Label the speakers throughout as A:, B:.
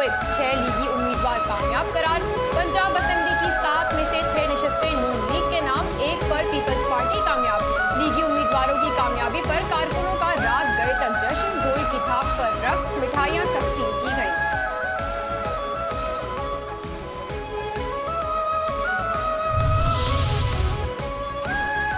A: हुए 6 लीगी उम्मीदवार कामयाब करार। पंजाब असेंबली की 7 में से 6 नशिस्तें नून लीग के नाम, 1 पर पीपल्स पार्टी कामयाब। लीगी उम्मीदवारों की कामयाबी पर कारकुनों का रात गए तक जश्न, ढोल की थाप पर रक्त, मिठाइयां तकसीम की गई।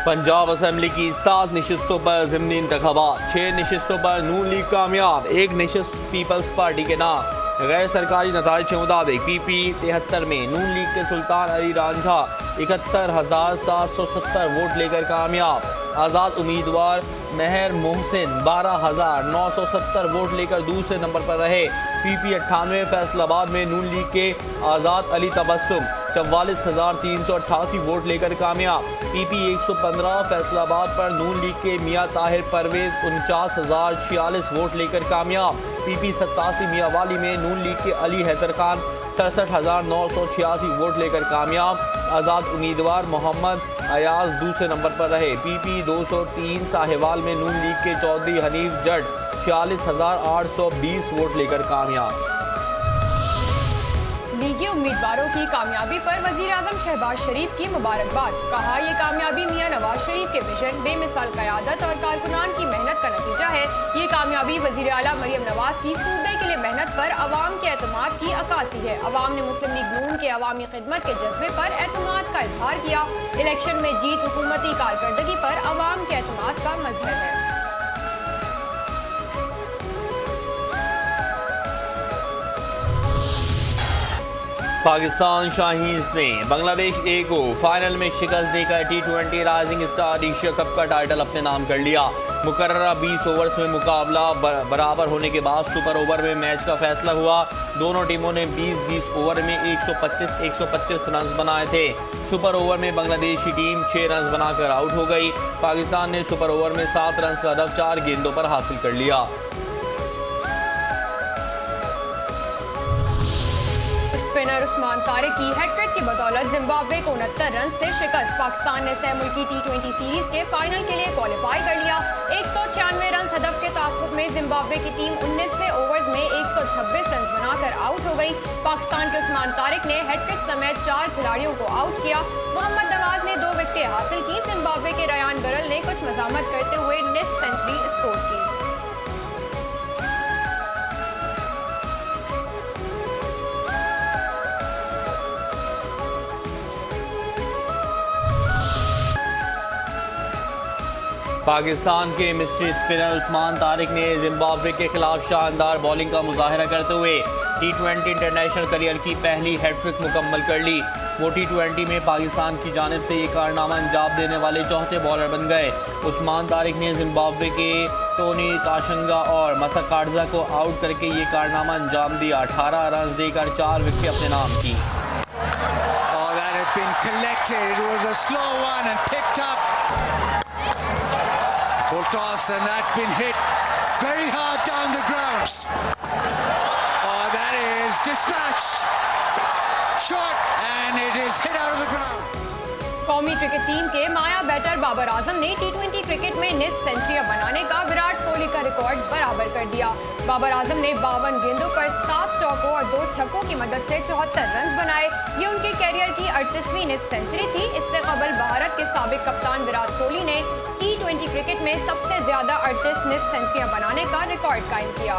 B: पंजाब असेंबली की 7 नशिस्तों पर ज़िमनी इंतखाबात, 6 नशिस्तों पर नून लीग कामयाब, 1 नशिस्त पीपल्स पार्टी के नाम। गैर सरकारी नताइज के मुताबिक PP 73 में नून लीग के सुल्तान अली रांझा 71,770 वोट लेकर कामयाब। आज़ाद उम्मीदवार मेहर मोहसिन 12,970 वोट लेकर दूसरे नंबर पर रहे। PP 98 फैसलाबाद में नून लीग के आज़ाद अली तबस्सुम 44,388 वोट लेकर कामयाब। PP 115 फैसलाबाद पर नून लीग के मियां ताहिर परवेज 49,046 वोट लेकर कामयाब। PP 87 मियांवाली में नून लीग के अली हैदर खान 67,986 वोट लेकर कामयाब। आज़ाद उम्मीदवार मोहम्मद अयाज दूसरे नंबर पर रहे। PP 203 साहिवाल में नून लीग के चौधरी हनीफ जट 46,820 वोट लेकर कामयाब।
A: लीगी उम्मीदवारों की कामयाबी पर वजीर आजम शहबाज शरीफ की मुबारकबाद। कहा, ये कामयाबी मियां नवाज शरीफ के विजन, बेमिसाल क़यादत और कारकुनान की मेहनत का नतीजा है। ये कामयाबी वजीर आला मरियम नवाज की सूबे के लिए मेहनत पर अवाम के एतमाद की अक्कासी है। अवाम ने मुस्लिम लीग नून के अवामी खिदमत के जज्बे पर एतमाद का इजहार किया। इलेक्शन में जीत हुकूमती कारकर्दगी पर अवाम के एतमाद का मजहर है।
B: पाकिस्तान शाहीन्स ने बांग्लादेश A को फाइनल में शिकस्त देकर T20 rising star Asia cup का टाइटल अपने नाम कर लिया। मुकर्ररा 20 ओवर्स में मुकाबला बराबर होने के बाद सुपर ओवर में मैच का फैसला हुआ। दोनों टीमों ने 20-20 ओवर में 125 रन बनाए थे। सुपर ओवर में बांग्लादेशी टीम 6 रन बनाकर आउट हो गई। पाकिस्तान ने सुपर ओवर में 7 रन का हदफ 4 गेंदों पर हासिल कर लिया।
A: स्पिनर उस्मान तारिक की हैट्रिक की बदौलत जिम्बाब्वे को 69 रन से शिकस्त। पाकिस्तान ने सह मुल्की T20 सीरीज के फाइनल के लिए क्वालिफाई कर लिया। 196 रन हदफ के ताक़ुब में जिम्बाब्वे की टीम 19वें ओवर्स में 126 रन बनाकर आउट हो गई। पाकिस्तान के उस्मान तारिक ने हैट्रिक समेत 4 खिलाड़ियों को आउट किया। मोहम्मद नवाज ने 2 विकेटें हासिल की। जिम्बाब्वे के रयान बरल ने कुछ मज़ामत करते हुए निस्फ सेंचुरी स्कोर की।
B: पाकिस्तान के मिस्ट्री स्पिनर उस्मान तारिक ने जिम्बाब्वे के खिलाफ शानदार बॉलिंग का मुजाहरा करते हुए T20 इंटरनेशनल करियर की पहली हैट्रिक मुकम्मल कर ली। वो T20 में पाकिस्तान की जानिब से ये कारनामा अंजाम देने वाले चौथे बॉलर बन गए। उस्मान तारिक ने जिम्बाब्वे के टोनी ताशंगा और मसक काटजा को आउट करके ये कारनामा अंजाम दिया। 18 रन देकर 4 विकेटें अपने नाम की।
C: Full toss and that's been hit very hard down the ground. Oh, that is dispatched. Shot and it is hit out of the ground.
A: कौमी क्रिकेट टीम के माया बैटर बाबर आजम ने T20 क्रिकेट में निस्फ सेंचुरियां बनाने का विराट कोहली का रिकॉर्ड बराबर कर दिया। बाबर आजम ने 52 गेंदों पर 7 चौकों और 2 छक्कों की मदद से 74 रन बनाए। ये उनके कैरियर की 38वीं निस्फ सेंचुरी थी। इससे कबल भारत के साबिक कप्तान विराट कोहली ने T20 क्रिकेट में सबसे ज्यादा 38 निस्फ सेंचुरियां बनाने का रिकॉर्ड कायम किया।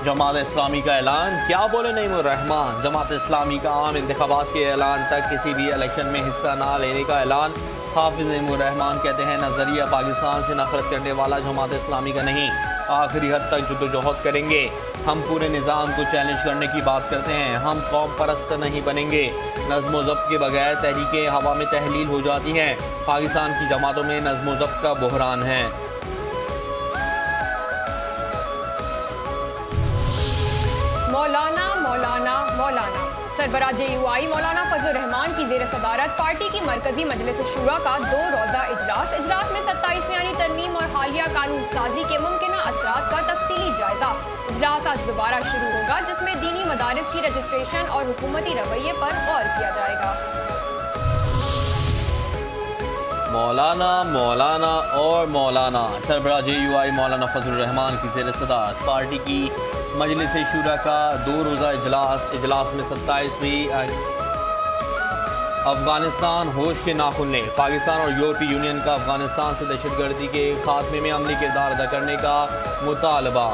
B: जमात इस्लामी का ऐलान, क्या बोले नईमुर रहमान। जमात इस्लामी का आम इंतखाबात के ऐलान तक किसी भी इलेक्शन में हिस्सा ना लेने का ऐलान। हाफिज नईमुर रहमान कहते हैं, नजरिया पाकिस्तान से नफरत करने वाला जमात इस्लामी का नहीं, आखिरी हद तक जद्दोजहद करेंगे। हम पूरे निज़ाम को चैलेंज करने की बात करते हैं। हम कौम परस्त नहीं बनेंगे। नज़्म व ज़ब्त के बगैर तहरीकें हवा में तहलील हो जाती हैं। पाकिस्तान की जमातों में नज़्म व ज़ब्त का बहरान है।
A: मौलाना मौलाना मौलाना सरबराह JUI मौलाना फजलुर रहमान की ज़ेर सदारत पार्टी की मरकजी मजलिस शुरा का 2 रोज़ा इजलास में 27 यानी तरमीम और हालिया कानून साजी के मुमकिन असरात का तफसीली जायजा। इजलास आज दोबारा शुरू होगा, जिसमें दीनी मदारिस की रजिस्ट्रेशन और हुकूमती रवैये पर गौर किया जाएगा।
B: मौलाना मौलाना और मौलाना। सरबराह JUI मौलाना फजलुर रहमान की ज़ेर सदारत पार्टी की मजलिस शूरा का 2 रोज़ा इजलास में 27वीं अफगानिस्तान होश के नाखुन ने पाकिस्तान और यूरोपीय यूनियन का अफगानिस्तान से दहशतगर्दी के खात्मे में अमली किरदार अदा करने का मुतालबा।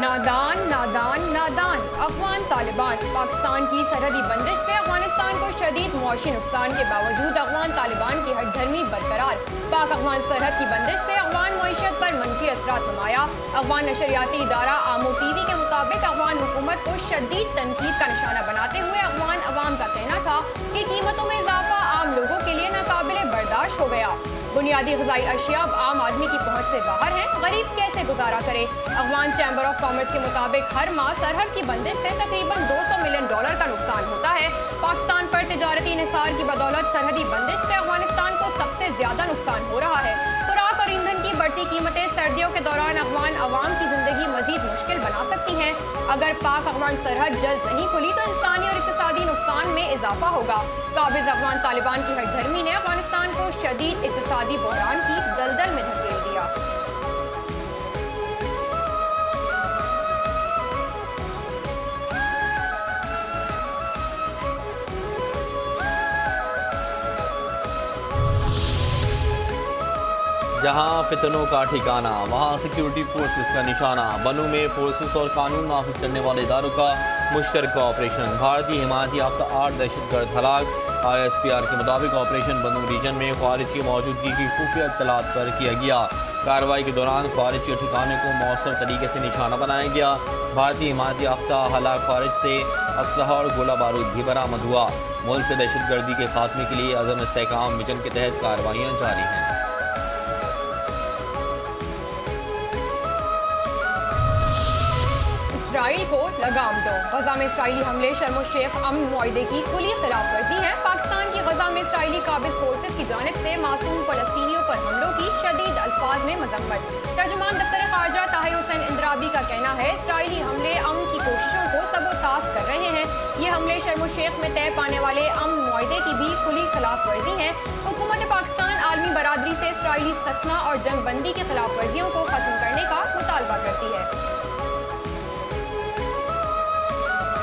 A: नादान नादान नादान अफगान तालिबान। पाकिस्तान की सरहदी बंदिश से अफगानिस्तान को शदीद मुआशी नुकसान के बावजूद अफगान तालिबान की हठधर्मी बरकरार। पाक अफगान सरहद की बंदिश से अफगान मईशत पर मनफी असरात नुमाया। अफगान नशरियाती इदारा आमो TV के मुताबिक अफगान हुकूमत को शदीद तनकीद का निशाना बनाते हुए अफगान अवाम का कहना था कि कीमतों में इजाफा आम लोगों के लिए नाकाबिले बर्दाश्त हो गया। बुनियादी ग़िज़ाई अशिया अब आम आदमी की पहुंच से बाहर हैं। गरीब कैसे गुजारा करे। अफगान चैम्बर ऑफ कॉमर्स के मुताबिक हर माह सरहद की बंदिश से तकरीबन $200 मिलियन का नुकसान होता है। पाकिस्तान पर तिजारती इन्हिसार की बदौलत सरहदी बंदिश से अफगानिस्तान को सबसे ज्यादा नुकसान हो रहा है। खुराक और ईंधन की बढ़ती कीमतें सर्दियों के दौरान अफगान अवाम की जिंदगी मजीद मुश्किल बना सकती हैं। अगर पाक अफगान सरहद जल्द नहीं खुली तो इंसानी और इक़्तिसादी नुकसान में इजाफा होगा। काबिज अफगान तालिबान की हठधर्मी ने अफगानिस्तान को शदीद इक़्तिसादी बहरान की दलदल में धकेल दिया।
B: जहां फितनों का ठिकाना वहां सिक्योरिटी फोर्सेस का निशाना। बनू में फोर्सेस और कानून नाफिज करने वाले इदारों का मुश्तरका ऑपरेशन। भारतीय हिमायती याफ्ता 8 दहशतगर्द हलाक। ISPR के मुताबिक ऑपरेशन बनू रीजन में ख्वारिज की मौजूदगी की खुफिया इत्तलात पर किया गया। कार्रवाई के दौरान ख्वारिज के ठिकाने को मौसर तरीके से निशाना बनाया गया। भारतीय हिमायती याफ्ता हलाक ख्वारिज से असलहा और गोला बारूद भी बरामद हुआ। मुल्क से दहशतगर्दी के खात्मे के लिए अज़म इस्तेहकाम मिशन के तहत कार्रवाइयाँ जारी हैं।
A: इसराइल को लगाम दो। गजा में इसराइली हमले शर्म शेख अमन मुआहदे की खुली खिलाफ वर्जी है। पाकिस्तान की गजा में इसराइली काबिज फोर्सेस की जानिब से मासूम फलस्तीनियों पर हमलों की शदीद अल्फाज में मजम्मत। तर्जुमान दफ्तर खारजा ताहिर हुसैन इंद्राबी का कहना है इसराइली हमले अमन की कोशिशों को सबोताज कर रहे हैं। ये हमले शर्म शेख में तय पाने वाले अमन मुआहदे की भी खुली खिलाफ वर्जी है। हुकूमत पाकिस्तान आलमी बरादरी से इसराइली सतना और जंग बंदी की खिलाफ वर्जियों को खत्म करने का मुतालबा करती है।